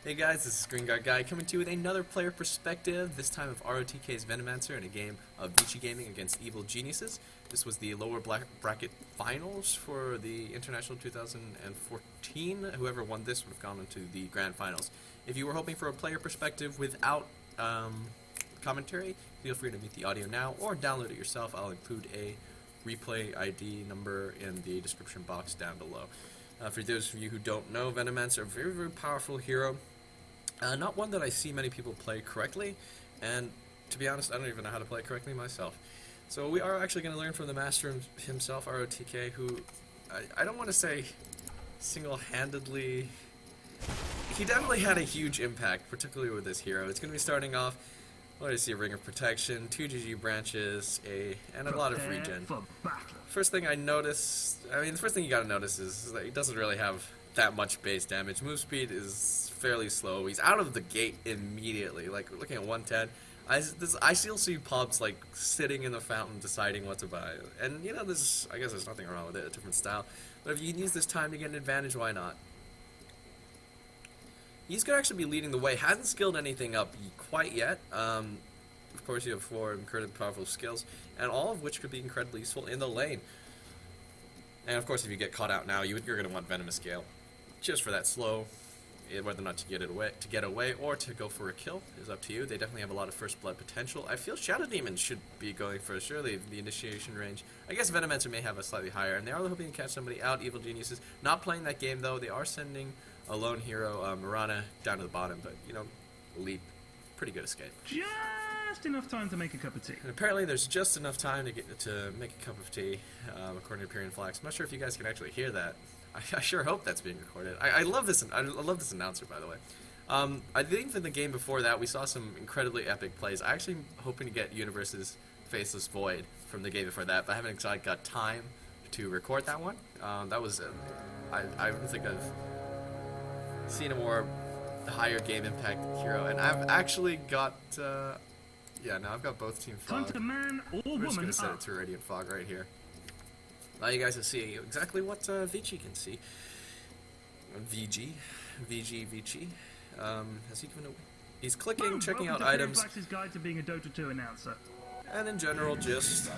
Hey guys, this is Green Guard Guy coming to you with another player perspective, this time of RotK's Venomancer in a game of Vici Gaming against Evil Geniuses. This was the lower bracket finals for the International 2014. Whoever won this would have gone into the grand finals. If you were hoping for a player perspective without commentary, feel free to mute the audio now or download it yourself. I'll include a replay ID number in the description box down below. For those of you who don't know, Venomancer, a very, very powerful hero. Not one that I see many people play correctly, and to be honest, I don't even know how to play it correctly myself. So we are actually going to learn from the master himself, RotK, who I don't want to say single-handedly. He definitely had a huge impact, particularly with this hero. It's going to be starting off. What do you see? Ring of Protection, 2 GG branches, and a lot of regen. First thing I notice, the first thing you gotta notice is that he doesn't really have that much base damage. Move speed is fairly slow. He's out of the gate immediately. Like, looking at 110, I still see pubs, like, sitting in the fountain deciding what to buy. And, you know, I guess there's nothing wrong with it, a different style. But if you can use this time to get an advantage, why not? He's going to actually be leading the way. Hasn't skilled anything up quite yet. Of course, you have 4 incredibly powerful skills, and all of which could be incredibly useful in the lane. And of course, if you get caught out now, you're going to want Venomous Gale, just for that slow. Whether or not to get away or to go for a kill is up to you. They definitely have a lot of first blood potential. I feel Shadow Demon should be going for surely the initiation range. I guess Venomancer may have a slightly higher, and they are hoping to catch somebody out. Evil Geniuses not playing that game though. They are sending a lone hero, Mirana, down to the bottom, but you know, lead, pretty good escape. Just enough time to make a cup of tea. And apparently, there's just enough time to make a cup of tea, according to Pyrian Flax. I'm not sure if you guys can actually hear that. I sure hope that's being recorded. I love this. I love this announcer, by the way. I think in the game before that we saw some incredibly epic plays. I actually hoping to get Universe's Faceless Void from the game before that, but I haven't exactly got time to record that one. That was I don't think I've seen a more higher game impact hero, and I've actually got yeah. Now I've got both Team Fog. Time to man or I'm just woman gonna set up. it to Radiant Fog right here. Now you guys will see exactly what Vici can see. Vici. Has he given away? He's clicking, Boom, checking out welcome to items, Flax's guide to being a Dota 2 announcer. and in general just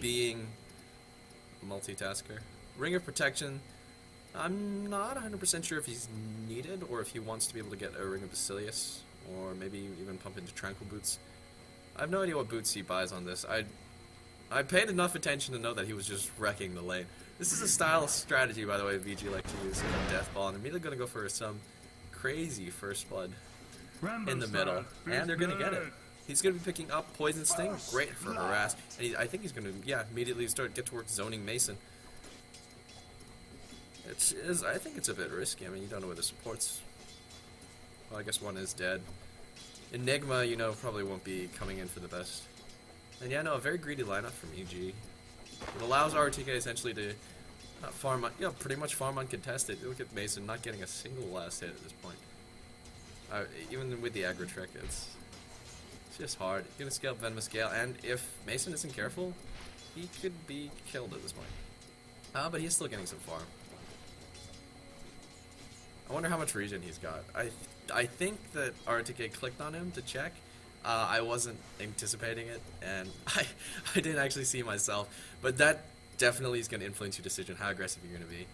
being a multitasker. Ring of Protection. I'm not 100% sure if he's needed or if he wants to be able to get a Ring of Basilius or maybe even pump into Tranquil Boots. I have no idea what boots he buys on this. I paid enough attention to know that he was just wrecking the lane. This is a style of strategy, by the way, VG like to use Death Ball, and I'm immediately going to go for some crazy First Blood Rambo in the style. middle, and they're going to get it. He's going to be picking up Poison Sting, great for Harass, and I think he's going to, yeah, immediately get to work zoning Mason. I think it's a bit risky. I mean, you don't know where the supports. Well, I guess one is dead. Enigma, you know, probably won't be coming in for the best. And yeah, no, a very greedy lineup from EG. It allows RTK essentially to not farm, pretty much farm uncontested. Look at Mason not getting a single last hit at this point. Even with the aggro trick, it's just hard. He's gonna scale up Venomous Gale, and if Mason isn't careful, he could be killed at this point. But he's still getting some farm. I wonder how much regen he's got. I think that RTK clicked on him to check. I wasn't anticipating it, and I didn't actually see myself. But that definitely is going to influence your decision how aggressive you're going to be.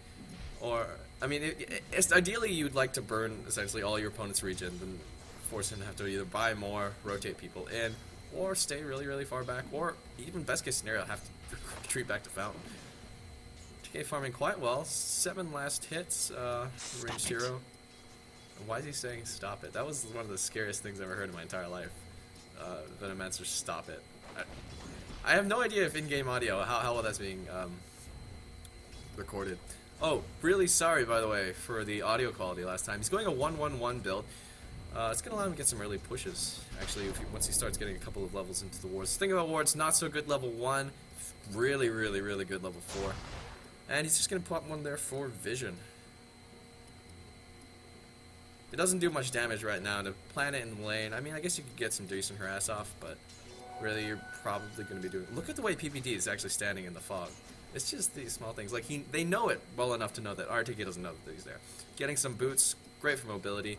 Or, I mean, it's ideally you'd like to burn essentially all your opponent's regen, and force him to have to either buy more, rotate people in, or stay really, really far back, or even best case scenario, have to retreat back to Fountain. TK farming quite well. 7 last hits, ranged hero. Why is he saying stop it? That was one of the scariest things I've ever heard in my entire life. Venomancer, stop it. I have no idea if in-game audio, how well that's being recorded. Oh, really sorry, by the way, for the audio quality last time. He's going a 1-1-1 build. It's going to allow him to get some early pushes, actually, once he starts getting a couple of levels into the wards. The thing about wards, not so good level 1, really, really, really good level 4. And he's just going to pop one there for vision. It doesn't do much damage right now to plant it in the lane. I mean, I guess you could get some decent harass off, but really you're probably going to be doing... Look at the way PPD is actually standing in the fog. It's just these small things. Like, they know it well enough to know that RTK doesn't know that he's there. Getting some boots, great for mobility.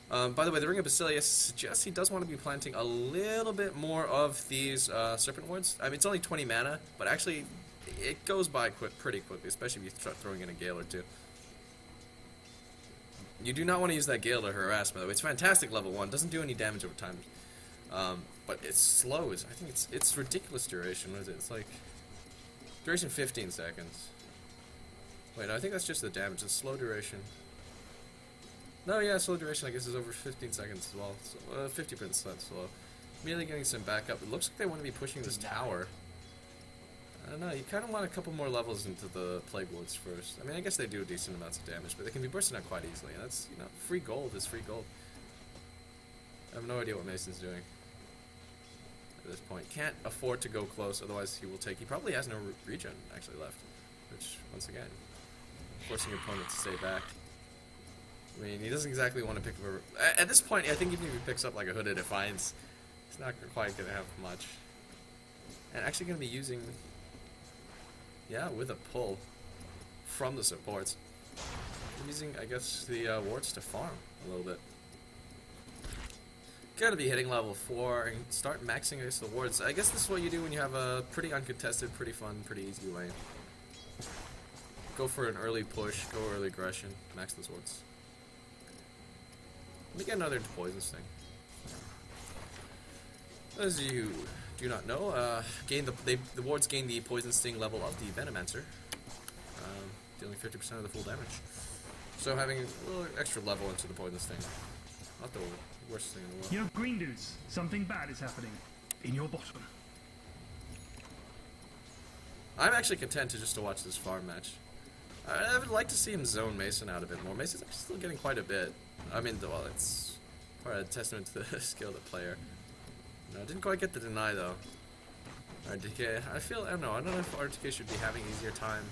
By the way, the Ring of Basilius suggests he does want to be planting a little bit more of these Serpent Wards. I mean, it's only 20 mana, but actually it goes by pretty quickly, especially if you start throwing in a Gale or two. You do not want to use that Gale to harass, by the way. It's fantastic level 1, doesn't do any damage over time. But it's slow. I think it's ridiculous duration. What is it? It's like duration 15 seconds. Wait, no, I think that's just the damage. It's slow duration. No, yeah, slow duration I guess is over 15 seconds as well. So, 50% slow. Immediately getting some backup. It looks like they want to be pushing this tower. I don't know, you kind of want a couple more levels into the Plague Wards first. I mean, I guess they do decent amounts of damage, but they can be bursting out quite easily. And that's, you know, free gold is free gold. I have no idea what Mason's doing at this point. Can't afford to go close, otherwise he will take... He probably has no regen actually left, which, once again, forcing your opponent to stay back. I mean, he doesn't exactly want to pick up a... At this point, I think even if he picks up like a Hooded Defiance, he's not quite going to have much. And actually going to be using... Yeah, with a pull from the supports. I'm using, I guess, the wards to farm a little bit. Gotta be hitting level 4 and start maxing against the wards. I guess this is what you do when you have a pretty uncontested, pretty fun, pretty easy lane. Go for an early push, go early aggression, max those wards. Let me get another Poison Sting. As you do not know, the wards gain the Poison Sting level of the Venomancer, dealing 50% of the full damage. So having a little extra level into the Poison Sting, not the worst thing in the world. Yo, green dudes, something bad is happening in your bottom. I'm actually content to watch this farm match. I would like to see him zone Mason out a bit more. Mason's actually still getting quite a bit. I mean, well, it's part of a testament to the skill of the player. No, didn't quite get the deny though. RTK, I don't know if RTK should be having easier time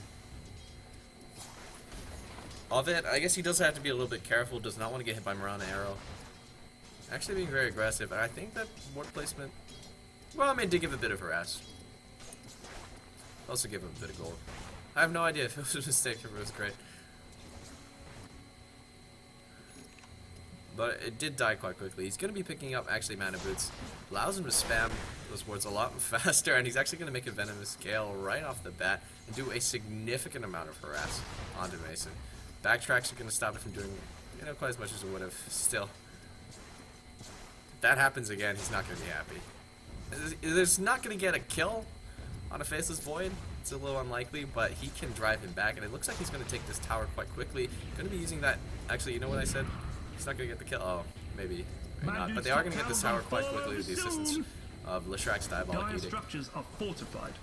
of it. I guess he does have to be a little bit careful, does not want to get hit by Mirana Arrow. Actually being very aggressive, and I think that ward placement, well, I mean, did give a bit of harass. Also give him a bit of gold. I have no idea if it was a mistake or if it was great. But it did die quite quickly. He's going to be picking up, actually, Mana Boots. Allows him to spam those wards a lot faster, and he's actually going to make a Venomous Gale right off the bat and do a significant amount of harass onto Mason. Backtracks are going to stop it from doing, you know, quite as much as it would have. Still, if that happens again, he's not going to be happy. There's not going to get a kill on a Faceless Void. It's a little unlikely, but he can drive him back, and it looks like he's going to take this tower quite quickly. Going to be using that... Actually, you know what I said? He's not going to get the kill. Oh, maybe not. But they are going to get this tower quite quickly with the assistance of Leshrax's Diabolic Edict. Structures are fortified.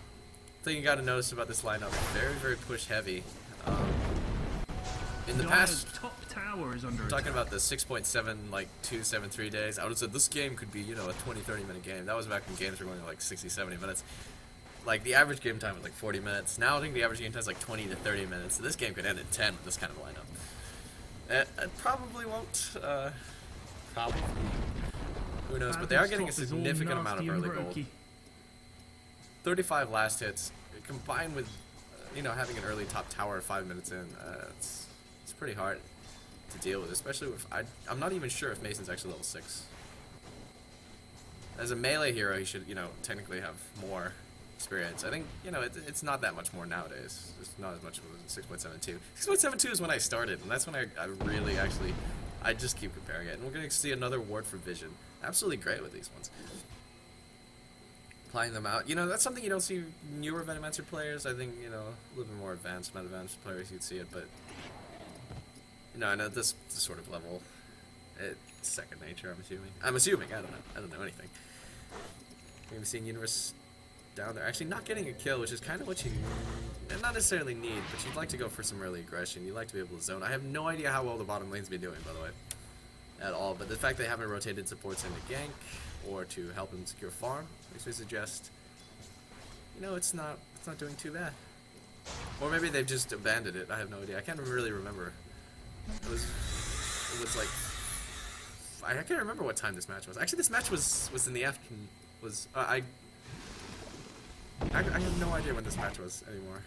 Thing you got to notice about this lineup, very, very push heavy. In the past, top tower is under talking about the 6.7, like 273 days, I would have said this game could be, you know, a 20-30 minute game. That was back when games were going like 60-70 minutes. Like the average game time was like 40 minutes. Now I think the average game time is like 20 to 30 minutes. So this game could end in 10 with this kind of lineup. It probably won't. Probably. Who knows? But they are getting a significant amount of early gold. 35 last hits, combined with, you know, having an early top tower 5 minutes in. It's pretty hard to deal with, especially if I'm not even sure if Mason's actually level 6. As a melee hero, he should, you know, technically have more experience. I think, you know, it's not that much more nowadays. It's not as much as 6.72. 6.72 is when I started, and that's when I really actually, I just keep comparing it. And we're going to see another ward for vision. Absolutely great with these ones. Applying them out. You know, that's something you don't see newer Venomancer players. I think, you know, a little bit more advanced, not advanced players, you'd see it, but, you know, I know this sort of level, it's second nature, I'm assuming. I don't know anything. We're going to be seeing Universe down there. Actually, not getting a kill, which is kind of what you not necessarily need, but you'd like to go for some early aggression. You'd like to be able to zone. I have no idea how well the bottom lane's been doing, by the way, at all. But the fact they haven't rotated supports into gank or to help them secure farm makes me suggest, you know, it's not doing too bad. Or maybe they've just abandoned it. I have no idea. I can't really remember. It was like I can't remember what time this match was. Actually, this match was in the afternoon. I have no idea when this match was anymore.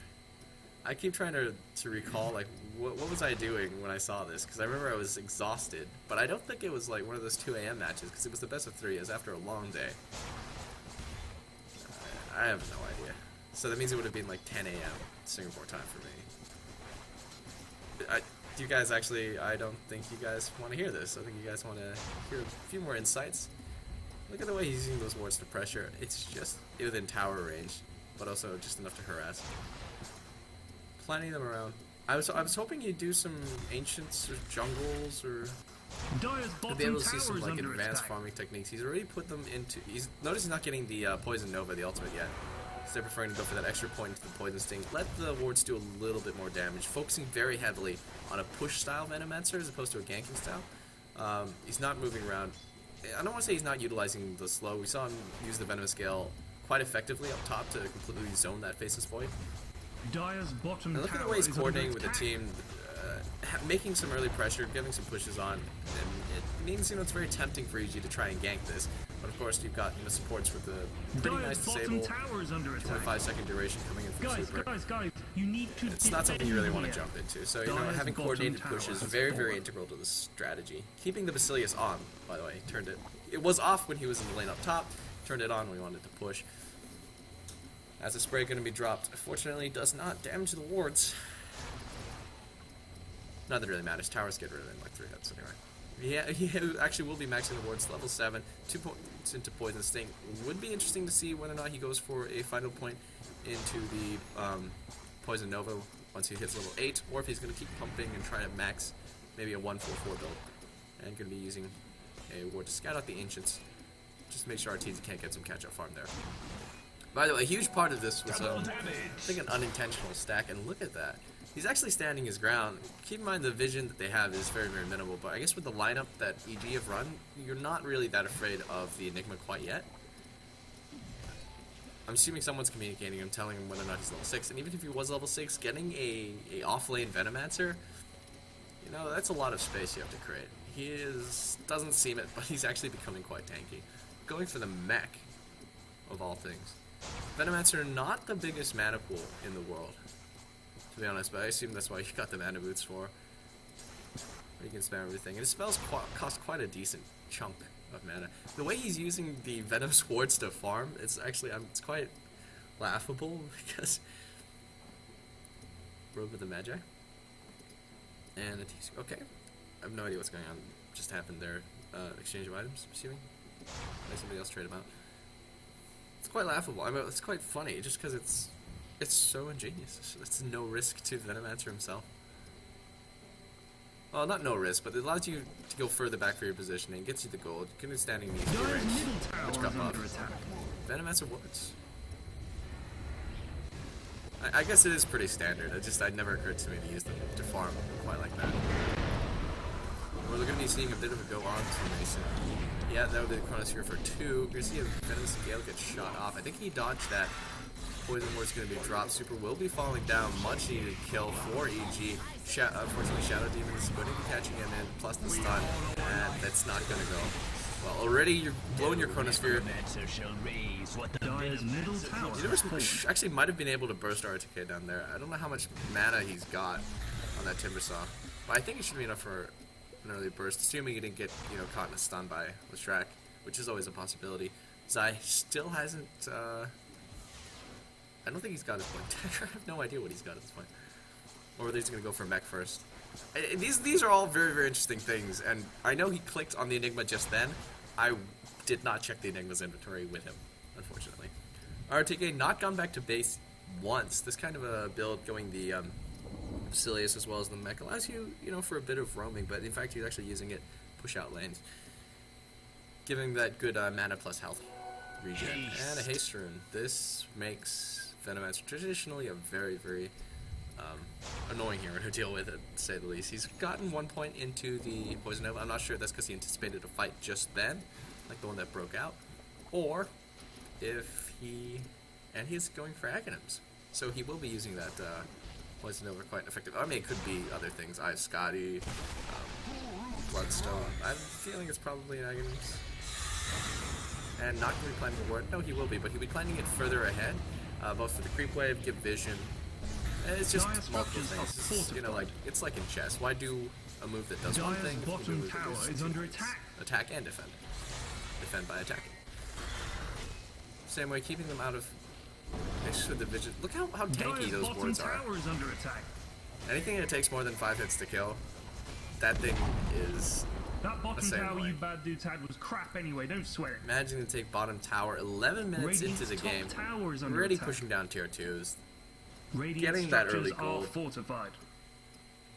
I keep trying to recall, like, what was I doing when I saw this? Because I remember I was exhausted, but I don't think it was, like, one of those 2 a.m. matches, because it was the best of 3. It was after a long day. I have no idea. So that means it would have been, like, 10 a.m. Singapore time for me. Do you guys actually, I don't think you guys want to hear this. I think you guys want to hear a few more insights. Look at the way he's using those wards to pressure. It's just within tower range, but also just enough to harass. Planting them around. I was hoping he'd do some ancients or jungles or be able to see some like advanced farming techniques. He's already put them into. Notice he's not getting the poison nova, the ultimate yet. Instead preferring to go for that extra point into the poison sting. Let the wards do a little bit more damage, focusing very heavily on a push style Venomancer as opposed to a ganking style. He's not moving around. I don't want to say he's not utilizing the slow. We saw him use the Venomous Scale quite effectively up top to completely zone that Faceless Void. Dire's bottom and look at the way he's coordinating with the team, making some early pressure, giving some pushes on, and it means, it's very tempting for EG to try and gank this. But of course, you've got supports with the pretty nice disable, 25-second duration coming in from Super. Guys, you need to it's not something you really want to jump into. So having coordinated push is very, very integral to this strategy. Keeping the Basilius on, by the way, turned it. It was off when he was in the lane up top. Turned it on when we wanted to push. As a spray going to be dropped, fortunately does not damage the wards. Not that it really matters. Towers get rid of it in like 3 hits anyway. Yeah, he actually will be maxing the wards level 7. 2 points into Poison Sting. Would be interesting to see whether or not he goes for a final point into the Poison Nova once he hits level 8, or if he's going to keep pumping and try to max maybe a 1-4-4 build. And going to be using a ward to scout out the Ancients. Just to make sure our teams can't get some catch-up farm there. By the way, a huge part of this was, I think, an unintentional stack, and look at that. He's actually standing his ground. Keep in mind the vision that they have is very, very minimal, but I guess with the lineup that EG have run, you're not really that afraid of the Enigma quite yet. I'm assuming someone's communicating him, telling him whether or not he's level 6, and even if he was level 6, getting a off-lane Venomancer, that's a lot of space you have to create. He doesn't seem it, but he's actually becoming quite tanky. Going for the mech, of all things. Venomancer, not the biggest mana pool in the world, to be honest, but I assume that's why you got the mana boots for. You can spam everything. And his spells cost quite a decent chunk of mana. The way he's using the Venom Swords to farm, it's actually, it's quite laughable, because Robe of the Magi. And okay. I have no idea what's going on. Just happened there. Exchange of items, I'm assuming. Let somebody else trade them out. It's quite laughable. I mean, it's quite funny, just because it's so ingenious. It's no risk to the Venomancer himself. Well, not no risk, but it allows you to go further back for your positioning, gets you the gold, you can standing in the range, which got buffed. Venomancer works. I guess it is pretty standard. It never occurred to me to use them to farm quite like that. We're going to be seeing a bit of a go on to Mason. Yeah, that would be the Chronosphere for 2. You're going to see a Venomous Gale get shot off. I think he dodged that. Poison Ward's going to be dropped. Super will be falling down. Much needed kill for EG. Unfortunately, Shadow Demon is going to be catching him in, plus the stun, and that's not going to go. Well, already you're blowing your Chronosphere. Universe actually might have been able to burst RTK down there. I don't know how much mana he's got on that Timbersaw, but I think it should be enough for an early burst, assuming he didn't get caught in a stun by Leshrac, which is always a possibility. Zai still hasn't. I don't think he's got his point. I have no idea what he's got at this point. Or whether he's going to go for mech first. These are all very, very interesting things, and I know he clicked on the Enigma just then. I did not check the Enigma's inventory with him, unfortunately. RTK not gone back to base once. This kind of a build going the Basilius as well as the mech allows you, for a bit of roaming, but in fact he's actually using it push out lanes. Giving that good mana plus health regen. And a haste rune. This makes Venomancer traditionally a very, very annoying hero to deal with, to say the least. He's gotten 1 point into the Poison Nova. I'm not sure if that's because he anticipated a fight just then, like the one that broke out, or if he's going for Aghanims. So he will be using that Poison Nova quite effective. I mean, it could be other things. I have Scotty, Bloodstone. I have a feeling it's probably an Aghanims. And not going to be planning the ward. No, he will be, but he'll be planning it further ahead, both for the creep wave, give vision, And it's just Dire multiple structures are things. It's, you know, like it's like in chess. Why do a move that does one Dire's thing? If you can do a bottom move that tower does is two under things? attack. Attack and defend. Defend by attacking. Same way, keeping them out of extra division. Look how tanky Dire's those bottom wards are. tower is under attack. Anything that takes more than 5 hits to kill, that thing is. That bottom Same tower way. you bad dudes had was crap anyway, don't sweat it. Imagine to take bottom tower 11 minutes Radiant's into the top game. tower is under Already attack. pushing down tier 2s. Radiant getting that structures early are gold. fortified.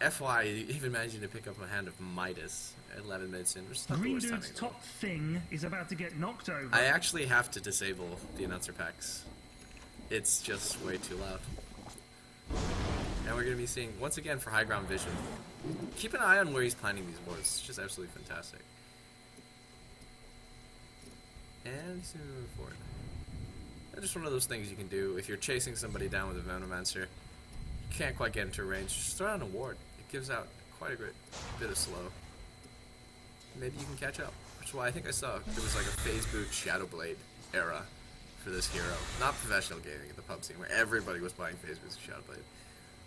FY, even managing to pick up a hand of Midas at 11 minutes in, which is not the Green worst dude's timing in the world. top thing is about to get knocked over. I actually have to disable the announcer packs. It's just way too loud. And we're going to be seeing, once again, for high ground vision. Keep an eye on where he's planting these wards. It's just absolutely fantastic. And he's moving forward. And just one of those things you can do if you're chasing somebody down with a Venomancer. You can't quite get into range. Just throw down a ward. It gives out quite a great bit of slow. Maybe you can catch up. Which is why I think I saw there was like a phase boot Shadowblade era for this hero. Not professional gaming at the pub scene where everybody was buying phase boots of Shadowblade.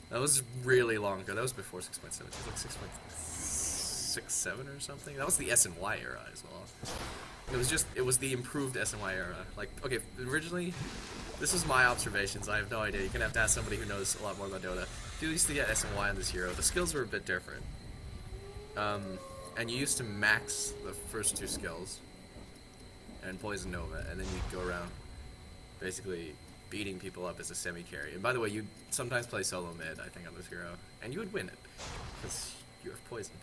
That was really long ago. That was before 6.7. It was like 6.67 or something. That was the SNY era as well. It was the improved SNY era. Like, okay, originally, this was my observations. I have no idea. You're gonna have to ask somebody who knows a lot more about DotA. If you used to get SNY on this hero, the skills were a bit different. And you used to max the first 2 skills and Poison Nova, and then you'd go around basically beating people up as a semi-carry. And by the way, you'd sometimes play solo mid, I think, on this hero, and you would win it, because you have Poison.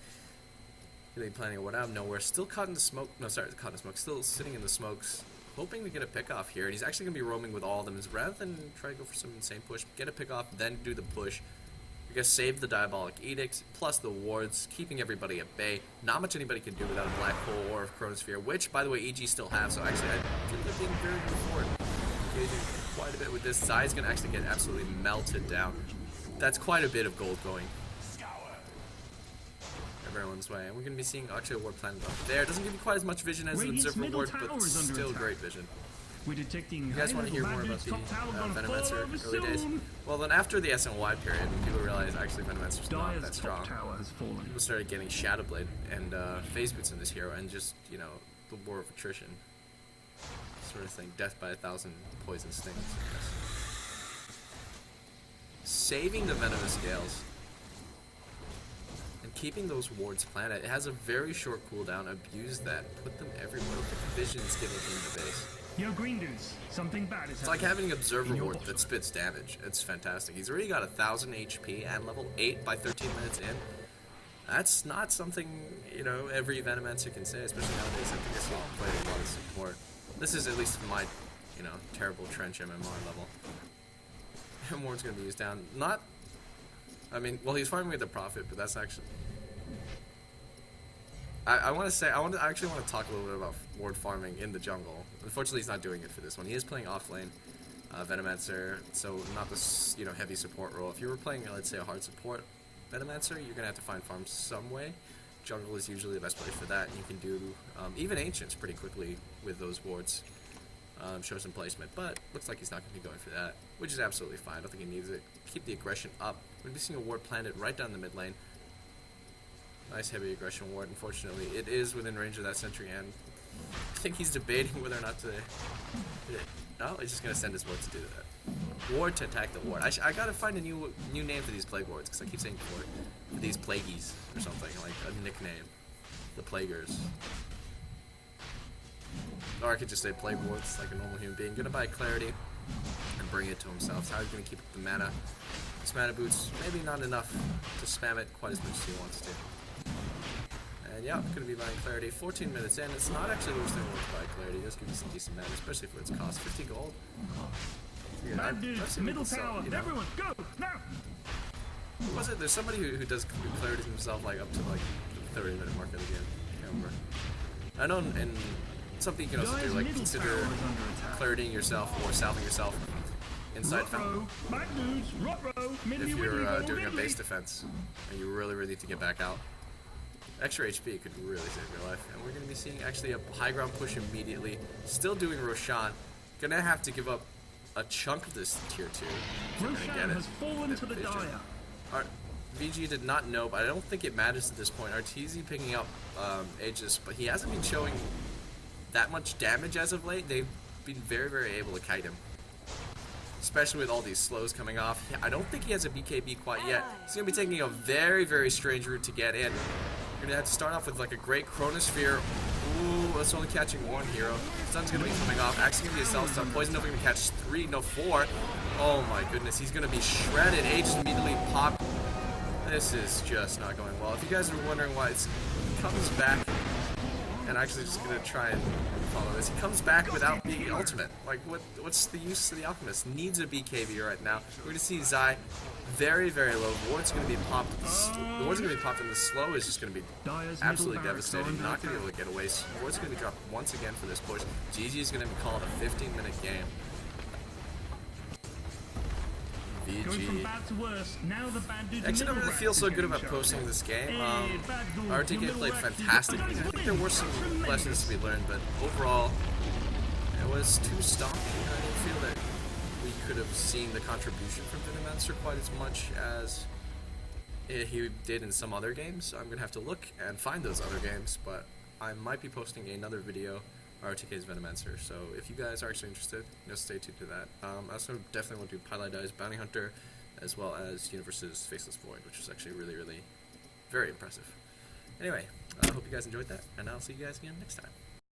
Really planning a ward out of nowhere, still caught in the smoke, no sorry, caught in the smoke, still sitting in the smokes, hoping to get a pick off here, and he's actually going to be roaming with all of them, is rather than try to go for some insane push, get a pick off, then do the push. You're going to save the Diabolic Edicts, plus the wards, keeping everybody at bay. Not much anybody can do without a Black Hole or a Chronosphere, which, by the way, EG still have, so actually, I think they're being very good forward. Engaging quite a bit with this. Zai's going to actually get absolutely melted down. That's quite a bit of gold going everyone's way, and we're going to be seeing actually a ward planted up there. It doesn't give you quite as much vision as an Radiant's observer middle ward, tower but is under still attack. great vision. We're detecting You guys want to hear more about the Venomancer early days? Well, then after the SNY period, when people realized actually Venomancer's not Dire's that top strong, tower has fallen. people started getting Shadowblade and phase boots in this hero, and just, you know, the war of attrition sort of thing. Death by 1,000 poison stings, I guess. Saving the venomous scales and keeping those wards planted. It has a very short cooldown. Abuse that. Put them everywhere. The vision's giving him the base. Yo, green dudes, something bad is It's like having an observer In your ward bottom. that spits damage. It's fantastic. He's already got 1,000 HP at level 8 by 13 minutes in. That's not something, you know, every Venomancer can say, especially nowadays. I think I see him play a lot of support. This is at least my, you know, terrible trench MMR level. Ward's gonna be used down. Not, I mean, well, he's farming with the profit, but that's actually. I want to say, I actually want to talk a little bit about ward farming in the jungle. Unfortunately, he's not doing it for this one. He is playing off lane, Venomancer, so not this, you know, heavy support role. If you were playing, let's say, a hard support Venomancer, you're gonna have to find farms some way. Jungle is usually the best place for that. You can do even Ancients pretty quickly with those wards. Show some placement, but looks like he's not going to be going for that, which is absolutely fine. I don't think he needs it. Keep the aggression up. We're seeing a ward planted right down the mid lane. Nice heavy aggression ward. Unfortunately, it is within range of that sentry, and I think he's debating whether or not to hit it. No, he's just going to send his ward to do that. Ward to attack the ward. I got to find a new name for these plague wards, because I keep saying for these plagueies or something, like a nickname. The Plaguers. Or I could just say plague wards like a normal human being. Gonna buy clarity and bring it to himself. So how he's gonna keep up the mana. His mana boots, maybe not enough to spam it quite as much as he wants to. And yeah, gonna be buying clarity. 14 minutes in. It's not actually the worst thing to buy clarity. It does give you some decent mana, especially for its cost. 50 gold. Yeah, Bad dudes, middle tower, you know. everyone, go, now! Who was it? There's somebody who does clarity himself like up to like the 30-minute mark of the game. I can't remember. I know in something you can also do, Dire's like middle consider tower is under attack. claritying yourself or salving yourself inside Rot fountain. row, bad dudes, rot row, midley, If widley, you're go, doing a midley. base defense and you really need to get back out. Extra HP could really save your life. And we're going to be seeing actually a high ground push immediately. Still doing Roshan. Gonna have to give up a chunk of this tier 2. We're gonna Roshan get it. has fallen to the Vision. dire. VG did not know, but I don't think it matters at this point. Arteezy picking up Aegis, but he hasn't been showing that much damage as of late. They've been very, very able to kite him. Especially with all these slows coming off. I don't think he has a BKB quite yet. He's going to be taking a very, very strange route to get in. You're going to have to start off with like a great Chronosphere. Ooh, that's only catching one hero. Stun's going to be coming off. Axe going to be a self-stun. Poison Nova going to catch 3, no 4. Oh my goodness, he's going to be shredded. Aegis immediately popped. This is just not going well. If you guys are wondering why it comes back, and actually just going to try and follow this. He comes back without the ultimate. Like, what's the use of the Alchemist? Needs a BKB right now. We're going to see Zai very, very low. Ward's going to be popped. The Ward's going to be popped, and the slow is just going to be absolutely devastating. Not going to be able to get away. Ward's going to be dropped once again for this push. GG is going to be called a 15-minute game. Going from bad to worse, now the bad dude. Actually, I don't really feel so good about posting this game. RTK played fantastically. I think there were some lessons to be learned, but overall, it was too stocky. I didn't feel that we could have seen the contribution from Venomancer quite as much as he did in some other games. I'm going to have to look and find those other games, but I might be posting another video, RTK's Venomancer, so if you guys are actually interested, just stay tuned to that. I also definitely want to do Pylai Dai's Bounty Hunter, as well as Universe's Faceless Void, which is actually really, really very impressive. Anyway, I hope you guys enjoyed that, and I'll see you guys again next time.